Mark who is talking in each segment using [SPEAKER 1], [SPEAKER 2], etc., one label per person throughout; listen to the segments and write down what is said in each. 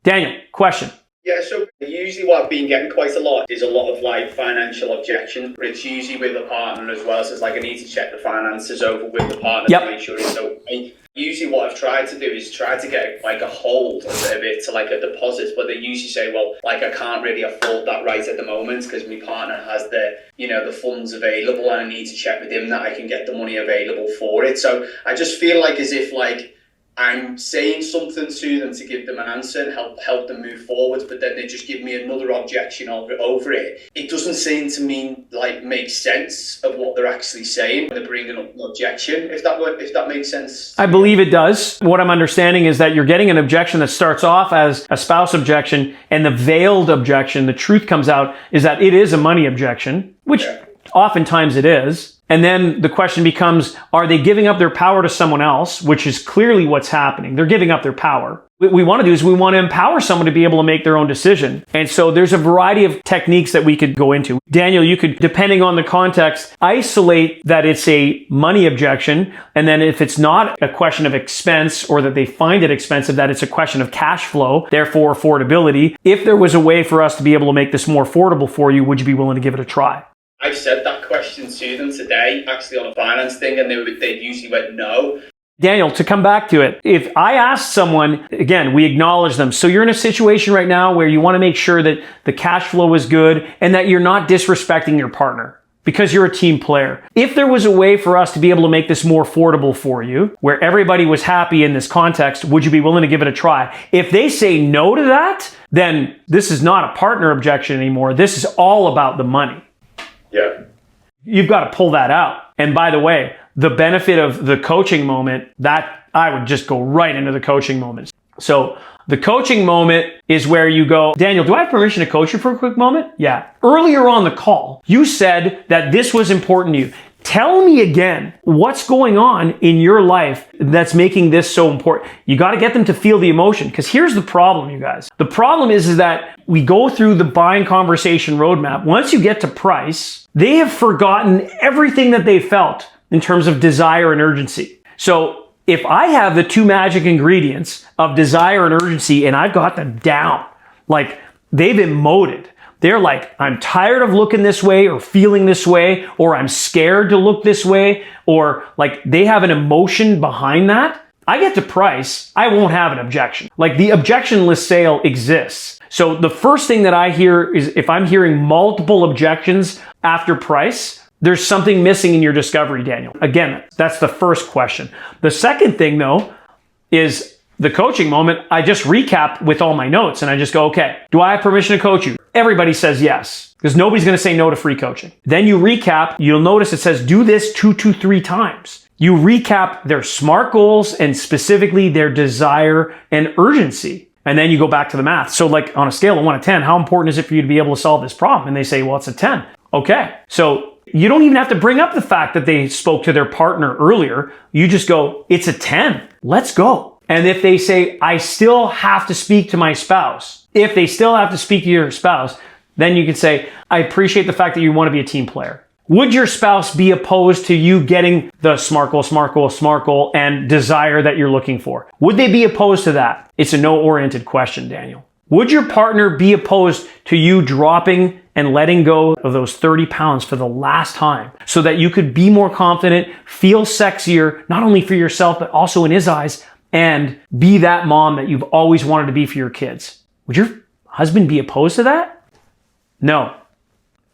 [SPEAKER 1] Daniel, question.
[SPEAKER 2] Yeah, so usually what I've been getting quite a lot is a lot of like financial objections, but it's usually with a partner as well. So it's like I need to check the finances over with the partner to make sure it's okay. Usually what I've tried to do is try to get like a hold of it to like a deposit, but they usually say, well, like I can't really afford that right at the moment because my partner has the, you know, the funds available and I need to check with him that I can get the money available for it. So I just feel like as if like I'm saying something to them to give them an answer and help them move forward, but then they just give me another objection over it. It doesn't seem to me like make sense of what they're actually saying when they're bringing up an objection, if that makes sense.
[SPEAKER 1] I believe it does. What I'm understanding is that you're getting an objection that starts off as a spouse objection, and the veiled objection, the truth comes out, is that it is a money objection, which oftentimes it is. And then the question becomes, are they giving up their power to someone else, which is clearly what's happening. They're giving up their power. What we want to do is we want to empower someone to be able to make their own decision. And so there's a variety of techniques that we could go into. Daniel, you could, depending on the context, isolate that it's a money objection. And then if it's not a question of expense or that they find it expensive, that it's a question of cash flow, therefore affordability. If there was a way for us to be able to make this more affordable for you, would you be willing to give it a try?
[SPEAKER 2] I've said that question to them today, actually on a finance thing, and they usually went no.
[SPEAKER 1] Daniel, to come back to it, if I asked someone, again, we acknowledge them. So you're in a situation right now where you want to make sure that the cash flow is good and that you're not disrespecting your partner because you're a team player. If there was a way for us to be able to make this more affordable for you, where everybody was happy in this context, would you be willing to give it a try? If they say no to that, then this is not a partner objection anymore. This is all about the money.
[SPEAKER 2] Yeah.
[SPEAKER 1] You've got to pull that out. And by the way, the benefit of the coaching moment, that I would just go right into the coaching moment. So the coaching moment is where you go, Daniel, do I have permission to coach you for a quick moment? Yeah. Earlier on the call, you said that this was important to you. Tell me again, what's going on in your life that's making this so important? You got to get them to feel the emotion, because here's the problem, you guys. The problem is that we go through the buying conversation roadmap. Once you get to price, they have forgotten everything that they felt in terms of desire and urgency. So if I have the two magic ingredients of desire and urgency and I've got them down, like they've emoted, they're like, I'm tired of looking this way or feeling this way, or I'm scared to look this way, or like they have an emotion behind that. I get to price, I won't have an objection. Like the objectionless sale exists. So the first thing that I hear is if I'm hearing multiple objections after price, there's something missing in your discovery, Daniel. Again, that's the first question. The second thing though is the coaching moment. I just recap with all my notes and I just go, okay, do I have permission to coach you? Everybody says yes, because nobody's going to say no to free coaching. Then you recap, you'll notice it says do this 2 to 3 times. You recap their SMART goals and specifically their desire and urgency. And then you go back to the math. So like on a scale of 1 to 10, how important is it for you to be able to solve this problem? And they say, well, it's a 10. Okay. So you don't even have to bring up the fact that they spoke to their partner earlier. You just go, it's a 10. Let's go. And if they say, I still have to speak to my spouse, if they still have to speak to your spouse, then you can say, I appreciate the fact that you want to be a team player. Would your spouse be opposed to you getting the SMART goal, and desire that you're looking for? Would they be opposed to that? It's a no-oriented question, Daniel. Would your partner be opposed to you dropping and letting go of those 30 pounds for the last time so that you could be more confident, feel sexier, not only for yourself, but also in his eyes, and be that mom that you've always wanted to be for your kids? Would your husband be opposed to that? No.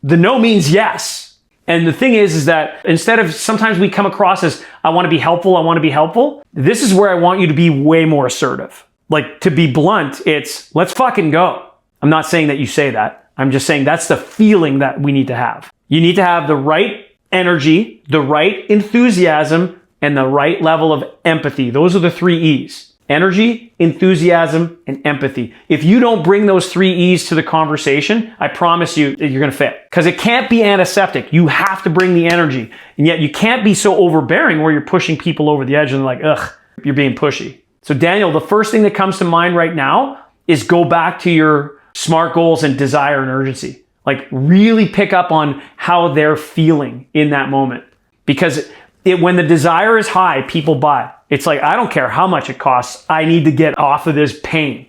[SPEAKER 1] The no means yes. And the thing is that instead of sometimes we come across as, I want to be helpful, this is where I want you to be way more assertive. Like, to be blunt, it's, let's fucking go. I'm not saying that you say that. I'm just saying that's the feeling that we need to have. You need to have the right energy, the right enthusiasm, and the right level of empathy. Those are the 3 E's. Energy, enthusiasm, and empathy. If you don't bring those 3 E's to the conversation, I promise you that you're going to fail. Because it can't be antiseptic. You have to bring the energy. And yet you can't be so overbearing where you're pushing people over the edge and they're like, ugh, you're being pushy. So Daniel, the first thing that comes to mind right now is go back to your SMART goals and desire and urgency. Like really pick up on how they're feeling in that moment. Because when the desire is high, people buy. It's like, I don't care how much it costs. I need to get off of this pain.